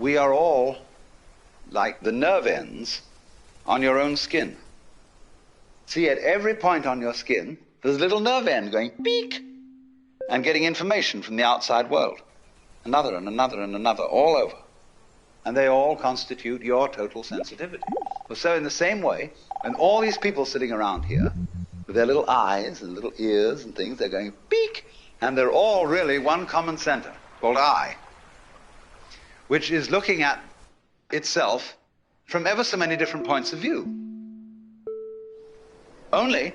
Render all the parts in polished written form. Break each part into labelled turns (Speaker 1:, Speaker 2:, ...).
Speaker 1: we are all like the nerve ends on your own skin. See, at every point on your skin, there's a little nerve end going beep and getting information from the outside world. Another and another and another, all over. And they all constitute your total sensitivity. Well, so in the same way, and all these people sitting around here, with their little eyes and little ears and things, they're going beep, and they're all really one common center, called I, which is looking at itself from ever so many different points of view. Only,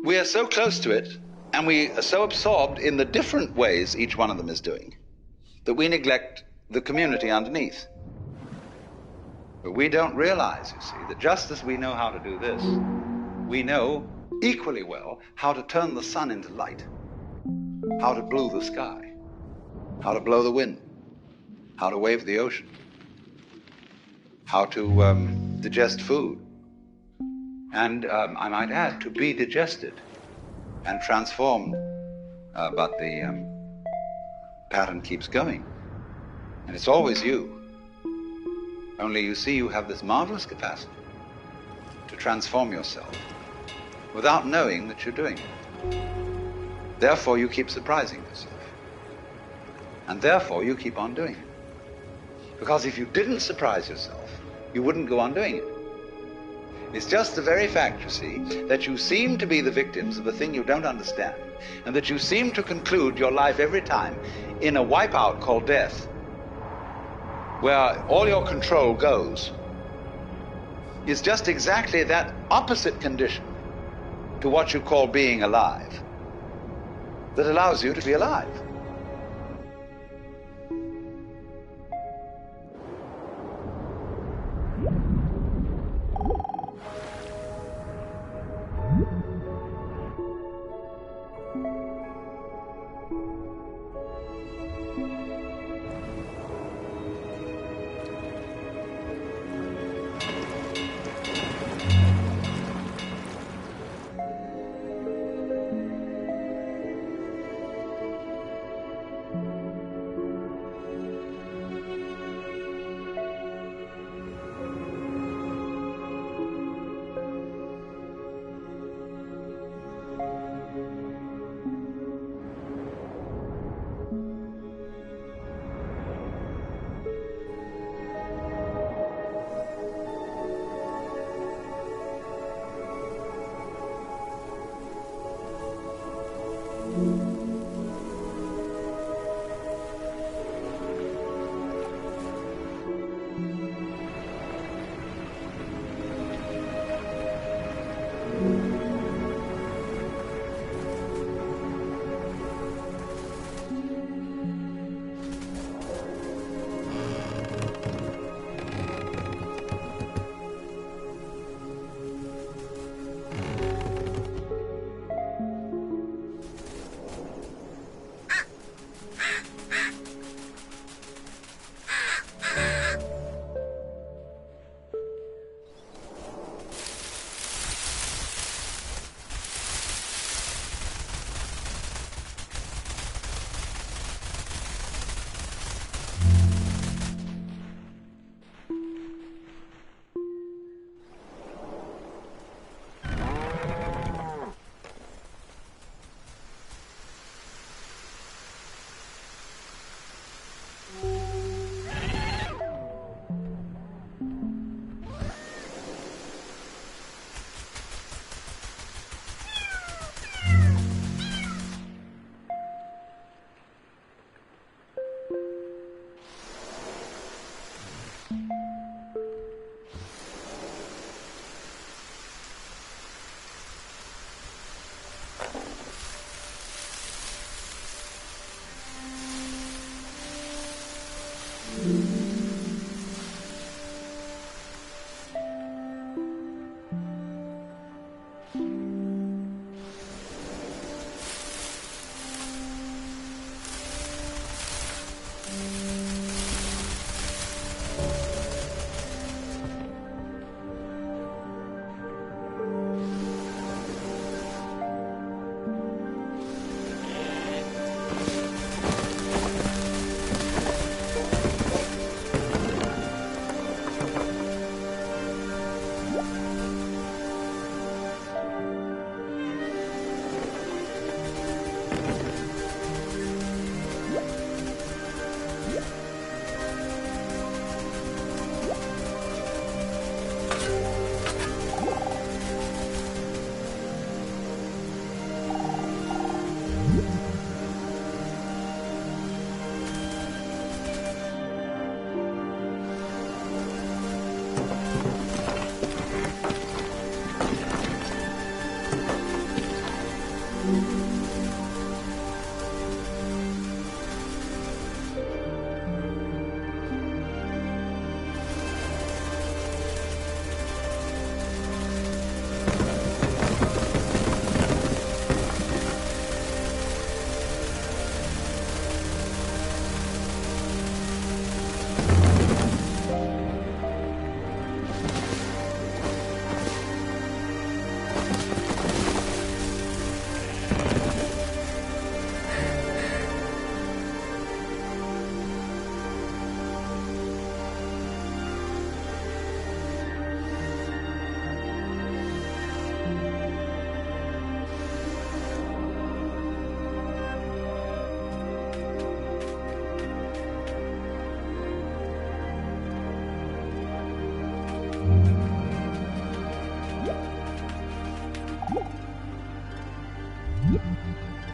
Speaker 1: we are so close to it, and we are so absorbed in the different ways each one of them is doing, that we neglect the community underneath. But we don't realize, you see, that just as we know how to do this, we know equally well how to turn the sun into light, how to blue the sky, how to blow the wind, how to wave the ocean, how to digest food, and I might add, to be digested and transformed, but the pattern keeps going, and it's always you. Only you see, you have this marvelous capacity to transform yourself without knowing that you're doing it. Therefore, you keep surprising yourself. And therefore, you keep on doing it. Because if you didn't surprise yourself, you wouldn't go on doing it. It's just the very fact, you see, that you seem to be the victims of a thing you don't understand, and that you seem to conclude your life every time in a wipeout called death, where all your control goes, is just exactly that opposite condition to what you call being alive that allows you to be alive.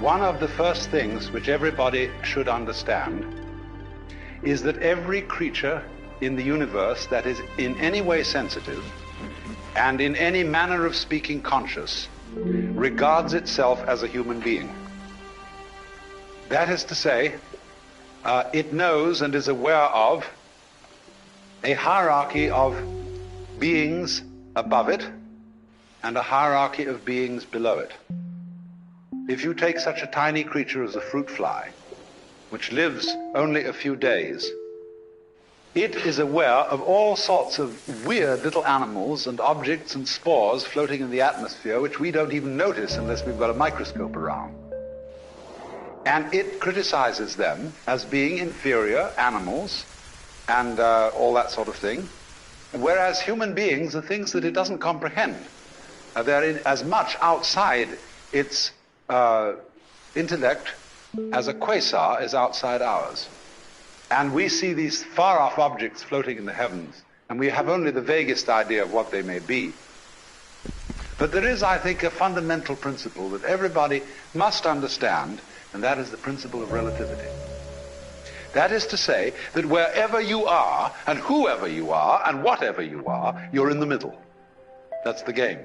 Speaker 2: one of the first things which everybody should understand is that every creature in the universe that is in any way sensitive and in any manner of speaking conscious regards itself as a human being. That is to say, it knows and is aware of a hierarchy of beings above it and a hierarchy of beings below it. If you take such a tiny creature as a fruit fly, which lives only a few days, it is aware of all sorts of weird little animals and objects and spores floating in the atmosphere which we don't even notice unless we've got a microscope around. And it criticizes them as being inferior animals and all that sort of thing, whereas human beings are things that it doesn't comprehend. They're as much outside its intellect as a quasar is outside ours. And we see these far-off objects floating in the heavens, and we have only the vaguest idea of what they may be. But there is, I think, a fundamental principle that everybody must understand, and that is the principle of relativity. That is to say that wherever you are, and whoever you are, and whatever you are, you're in the middle. That's the game.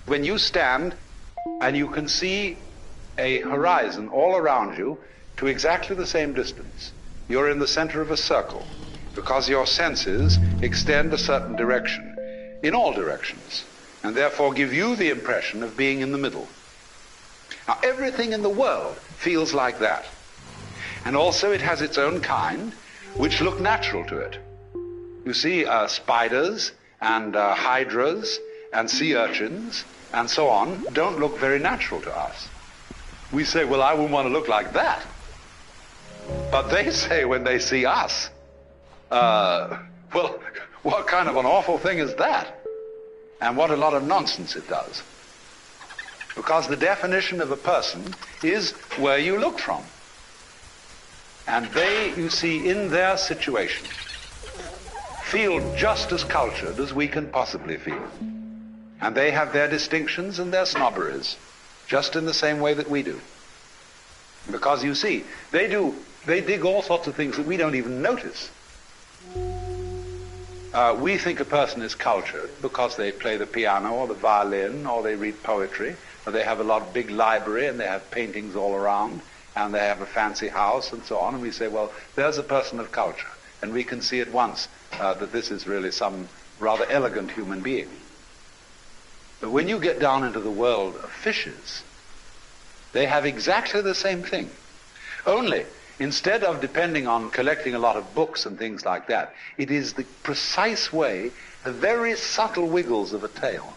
Speaker 2: When you stand and you can see a horizon all around you to exactly the same distance, you're in the center of a circle because your senses extend a certain direction in all directions and therefore give you the impression of being in the middle. Now, everything in the world feels like that. And also it has its own kind, which look natural to it. You see, spiders and hydras and sea urchins and so on don't look very natural to us. We say, well, I wouldn't want to look like that. But they say when they see us, well, what kind of an awful thing is that? And what a lot of nonsense it does. Because the definition of a person is where you look from. And they, you see, in their situation, feel just as cultured as we can possibly feel. And they have their distinctions and their snobberies, just in the same way that we do. Because, you see, they dig all sorts of things that we don't even notice. We think a person is cultured because they play the piano or the violin or they read poetry or they have a big library and they have paintings all around and they have a fancy house and so on. And we say, well, there's a person of culture. And we can see at once that this is really some rather elegant human being. But when you get down into the world of fishes, they have exactly the same thing. Only, instead of depending on collecting a lot of books and things like that, it is the precise way, the very subtle wiggles of a tail,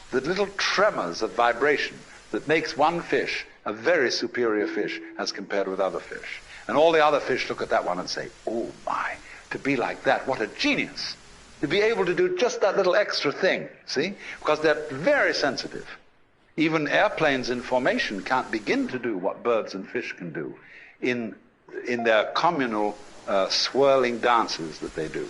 Speaker 2: the little tremors of vibration that makes one fish a very superior fish as compared with other fish. And all the other fish look at that one and say, oh my, to be like that, what a genius. To be able to do just that little extra thing, see? Because they're very sensitive. Even airplanes in formation can't begin to do what birds and fish can do in their communal swirling dances that they do.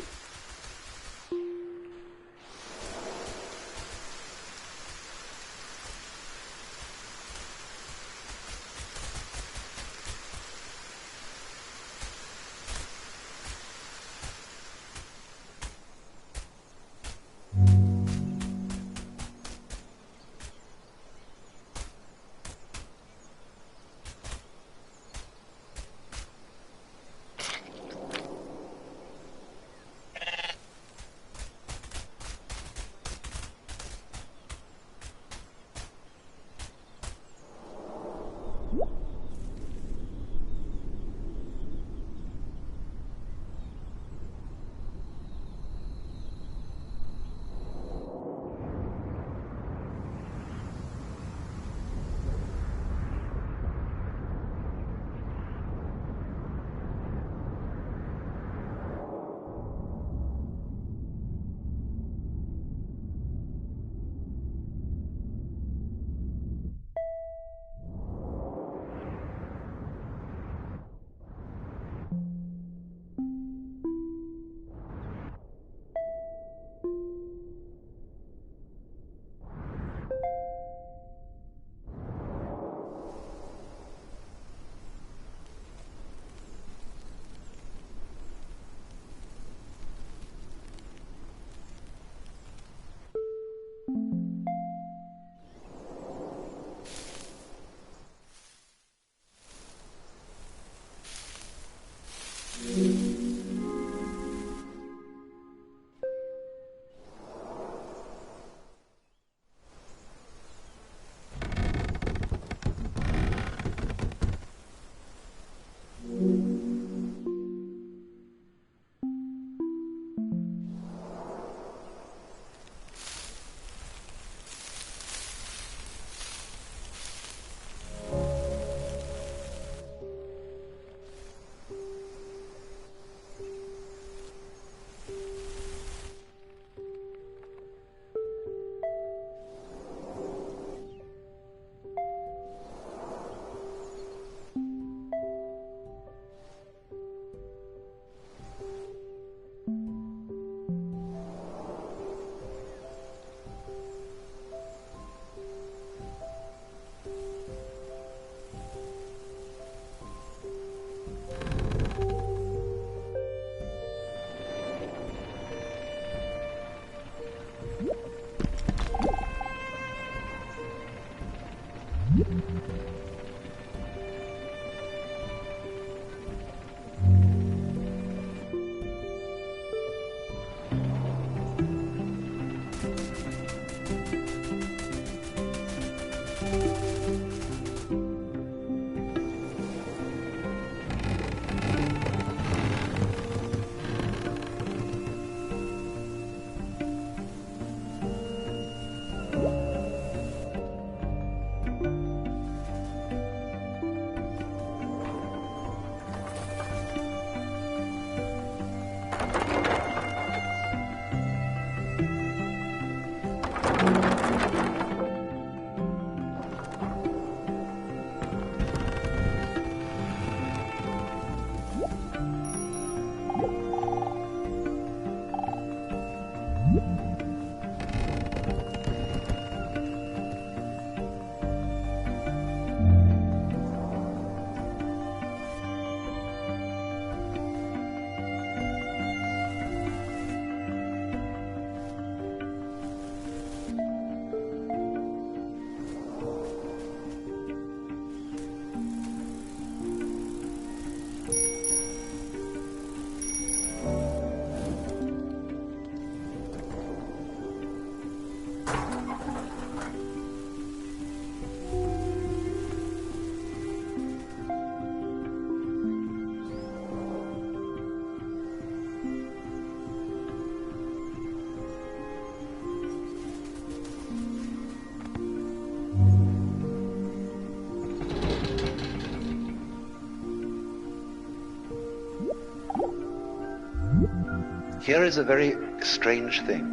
Speaker 2: Here is a very strange thing.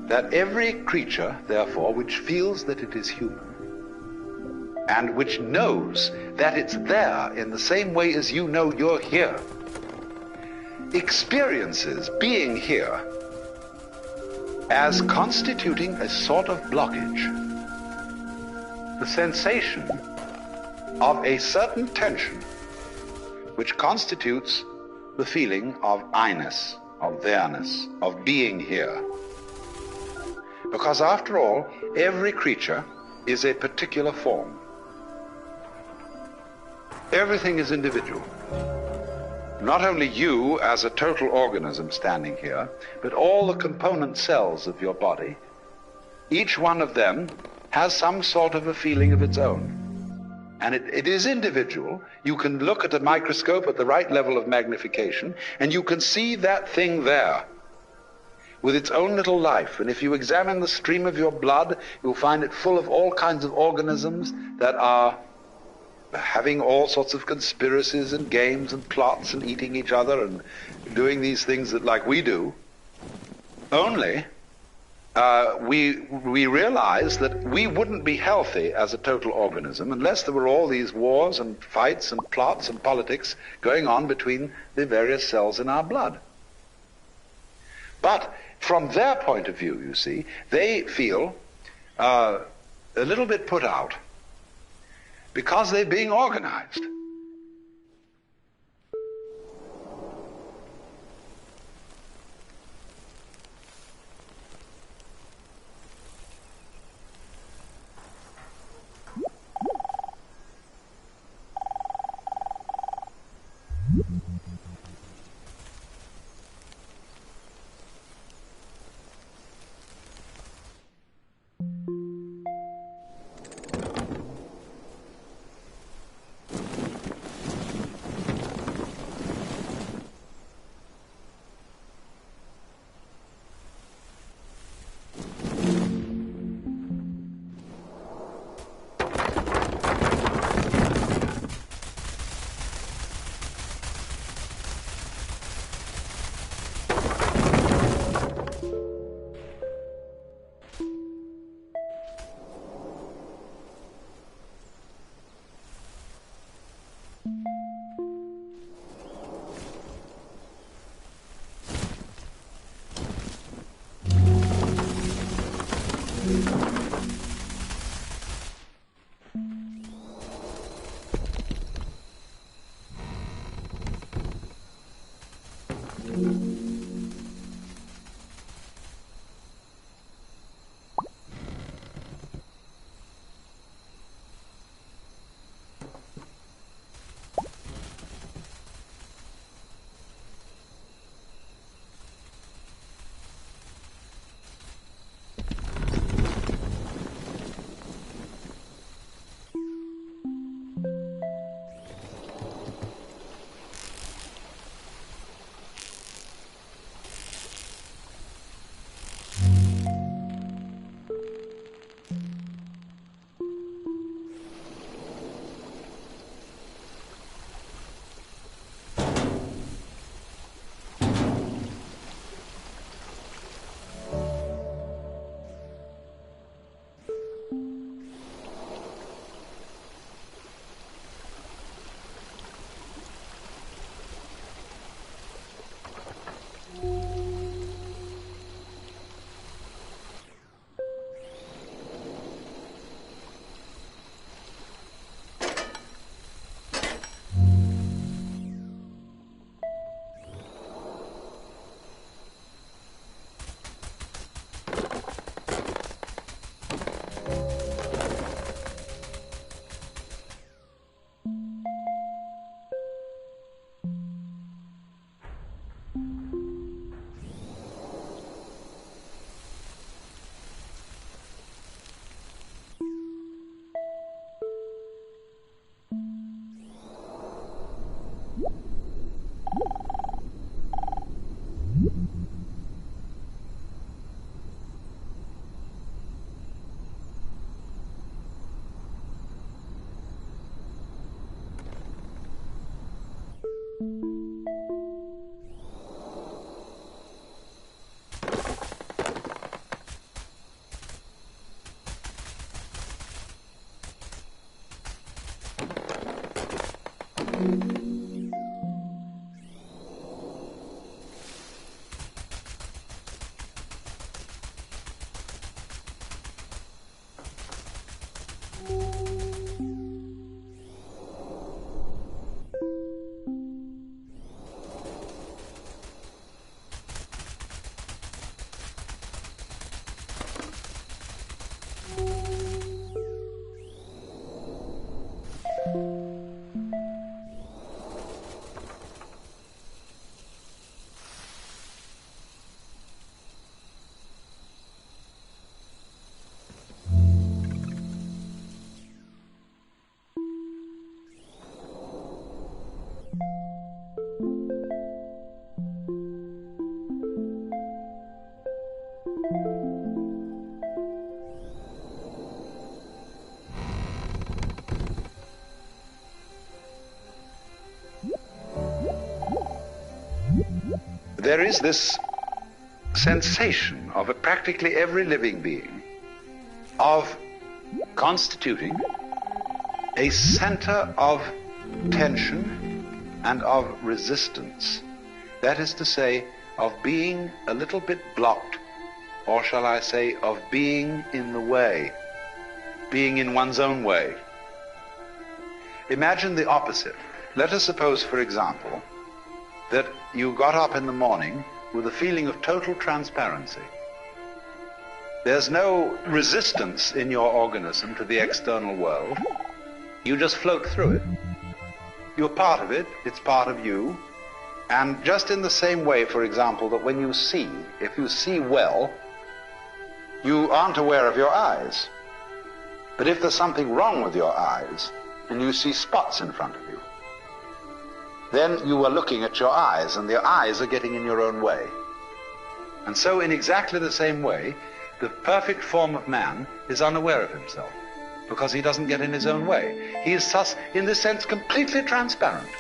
Speaker 2: That every creature, therefore, which feels that it is human, and which knows that it's there in the same way as you know you're here, experiences being here as constituting a sort of blockage. The sensation of a certain tension which constitutes the feeling of I-ness, of there-ness, of being here. Because after all, every creature is a particular form. Everything is individual. Not only you as a total organism standing here, but all the component cells of your body, each one of them has some sort of a feeling of its own. And it is individual. You can look at a microscope at the right level of magnification, and you can see that thing there with its own little life. And if you examine the stream of your blood, you'll find it full of all kinds of organisms that are having all sorts of conspiracies and games and plots and eating each other and doing these things that like we do. Only we realize that we wouldn't be healthy as a total organism unless there were all these wars and fights and plots and politics going on between the various cells in our blood. But from their point of view, you see, they feel a little bit put out because they're being organized. There is this sensation of practically every living being of constituting a center of tension and of resistance. That is to say, of being a little bit blocked, or shall I say, of being in the way, being in one's own way. Imagine the opposite. Let us suppose, for example, that you got up in the morning with a feeling of total transparency. There's no resistance in your organism to the external world. You just float through it. You're part of it, it's part of you. And just in the same way, for example, that when you see, if you see well, you aren't aware of your eyes. But if there's something wrong with your eyes, and you see spots in front of you, then you are looking at your eyes, and your eyes are getting in your own way. And so in exactly the same way, the perfect form of man is unaware of himself, because he doesn't get in his own way. He is thus, in this sense, completely transparent.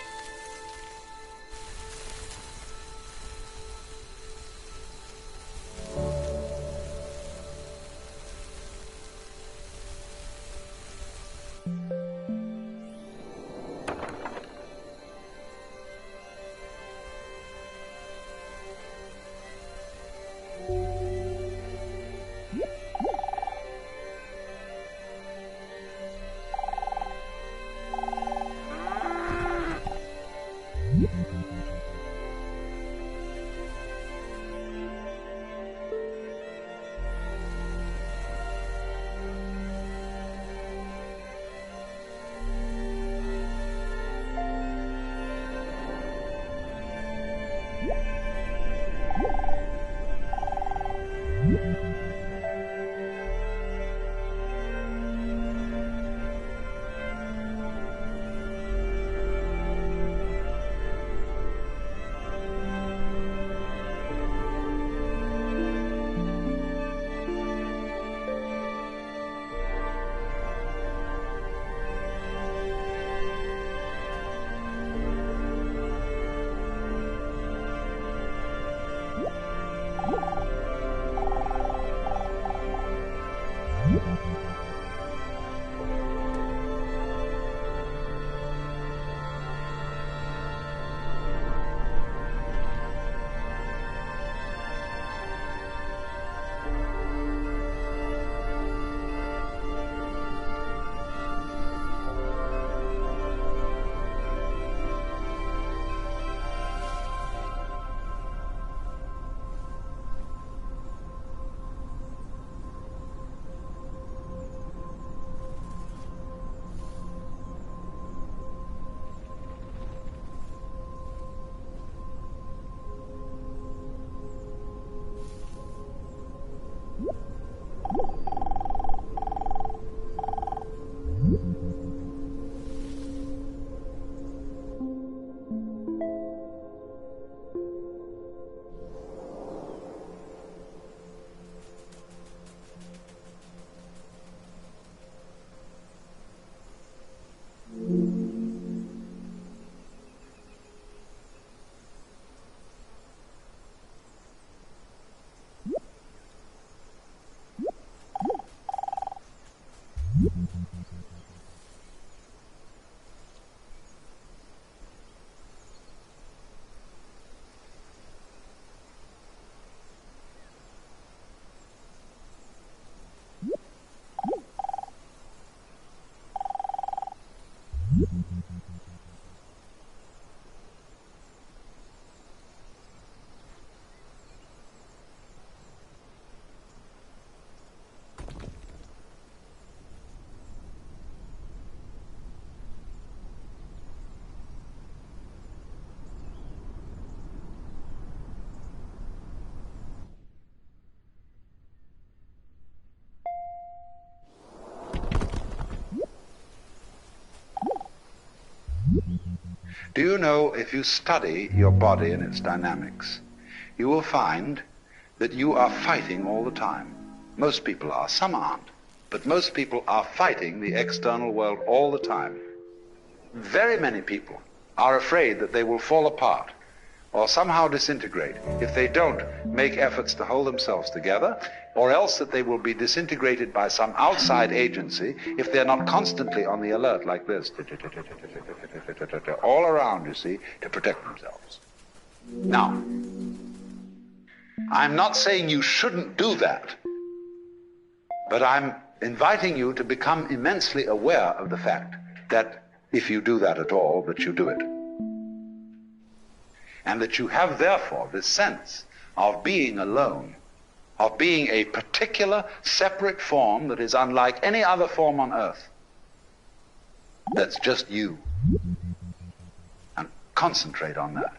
Speaker 2: Do you know, if you study your body and its dynamics, you will find that you are fighting all the time. Most people are, some aren't, but most people are fighting the external world all the time. Very many people are afraid that they will fall apart or somehow disintegrate if they don't make efforts to hold themselves together, or else that they will be disintegrated by some outside agency if they're not constantly on the alert like this, all around, you see, to protect themselves. Now, I'm not saying you shouldn't do that, but I'm inviting you to become immensely aware of the fact that if you do that at all, that you do it. And that you have, therefore, this sense of being alone, of being a particular, separate form that is unlike any other form on earth. That's just you. And concentrate on that.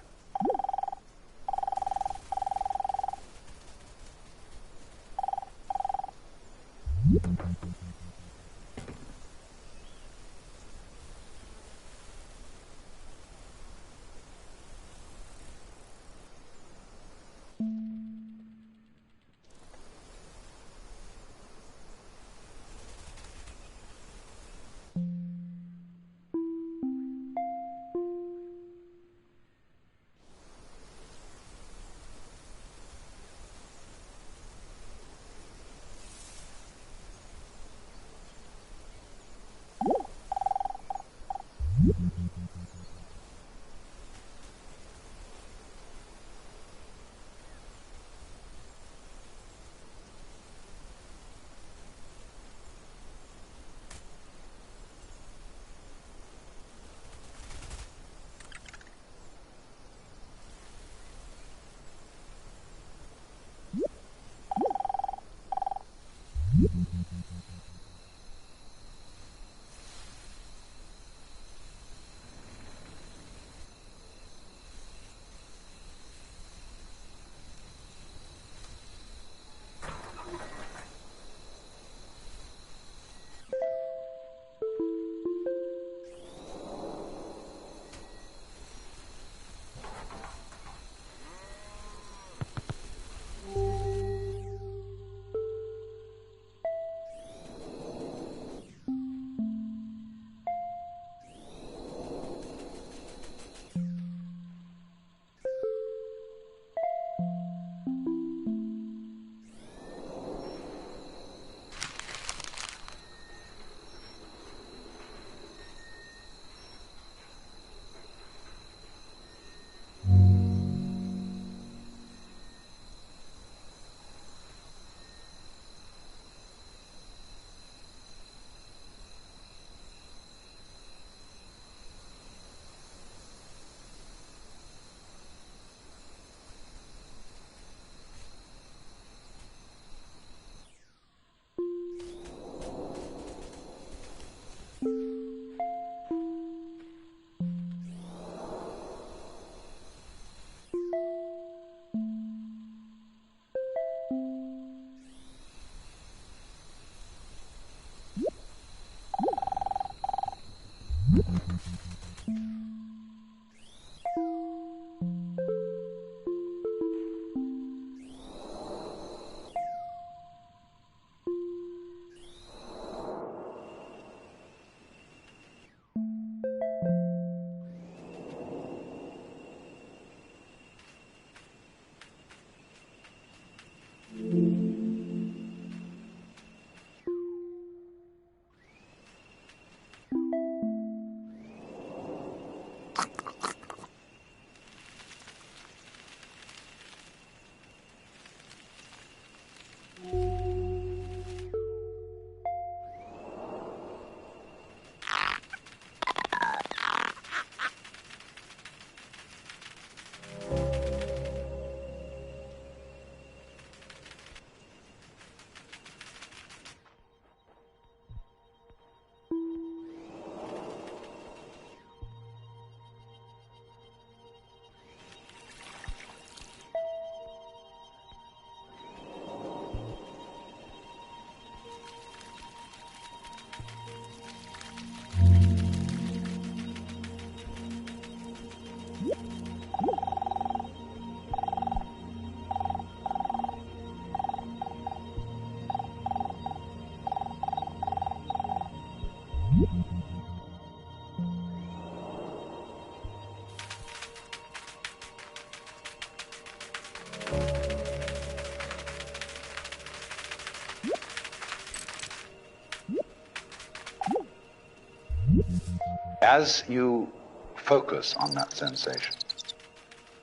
Speaker 2: As you focus on that sensation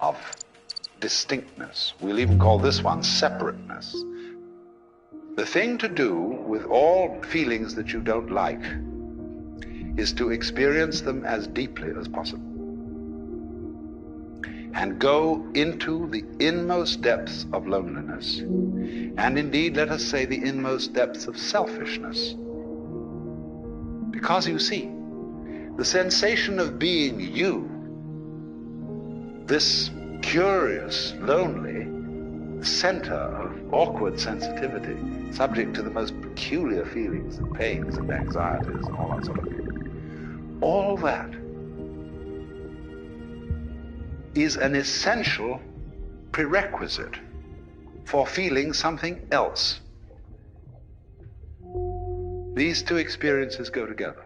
Speaker 2: of distinctness, we'll even call this one separateness, the thing to do with all feelings that you don't like is to experience them as deeply as possible and go into the inmost depths of loneliness, and indeed, let us say, the inmost depths of selfishness. Because you see, the sensation of being you, this curious, lonely center of awkward sensitivity, subject to the most peculiar feelings and pains and anxieties and all that sort of thing, all that is an essential prerequisite for feeling something else. These two experiences go together.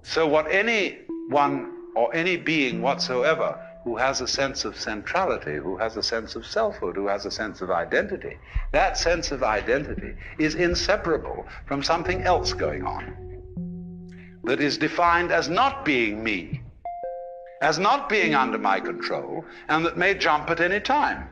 Speaker 2: So what anyone or any being whatsoever who has a sense of centrality, who has a sense of selfhood, who has a sense of identity, that sense of identity is inseparable from something else going on that is defined as not being me, as not being under my control, and that may jump at any time.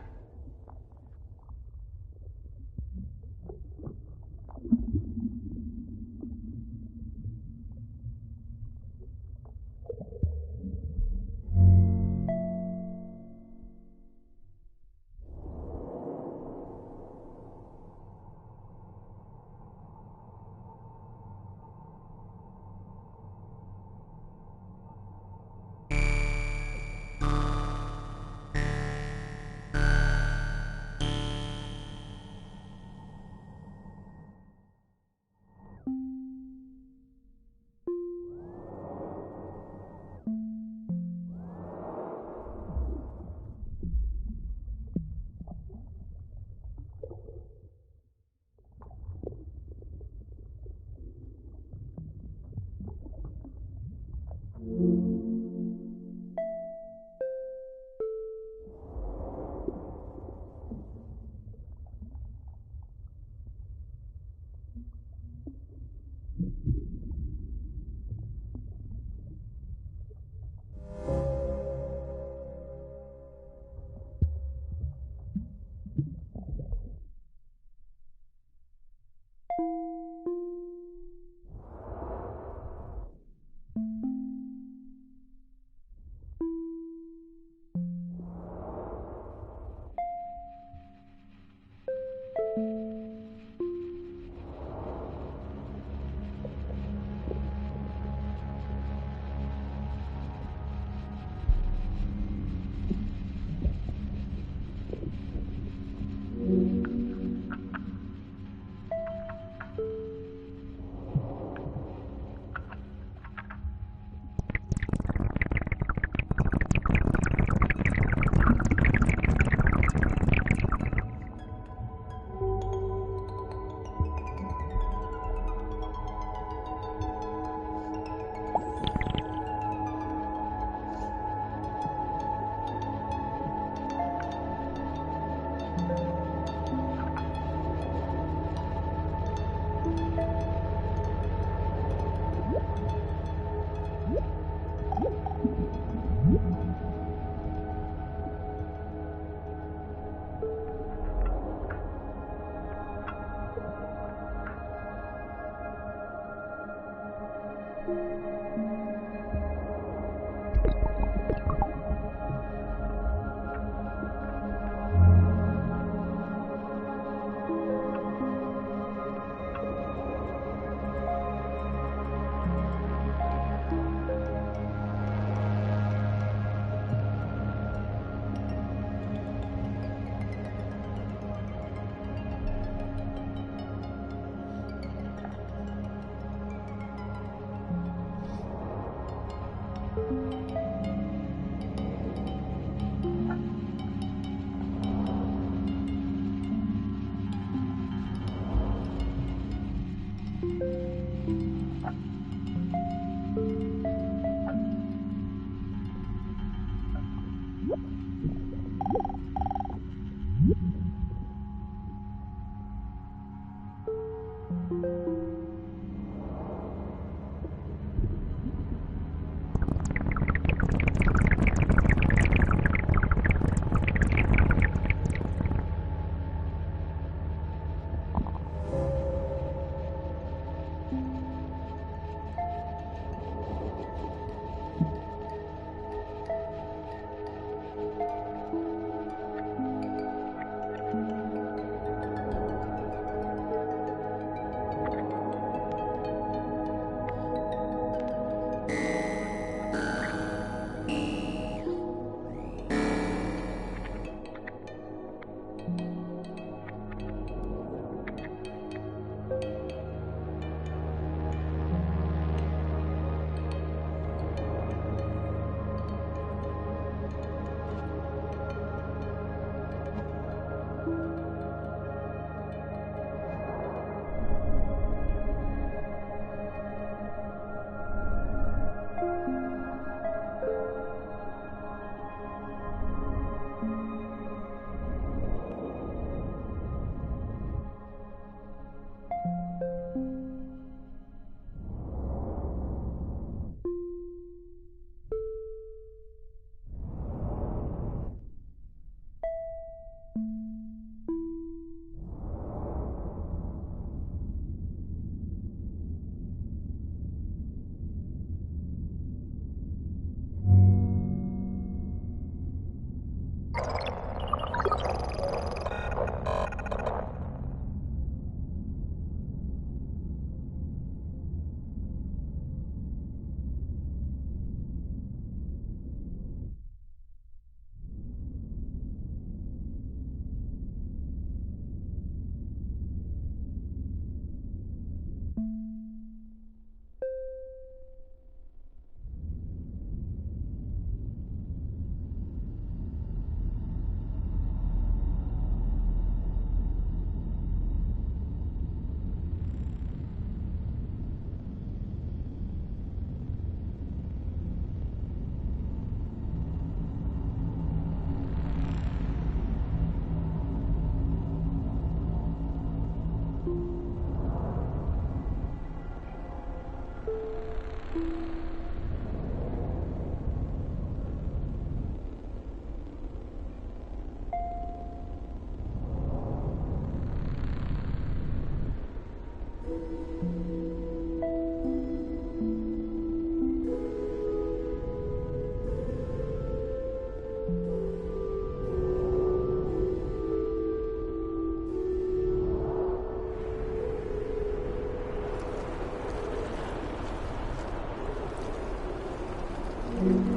Speaker 3: Mm-hmm.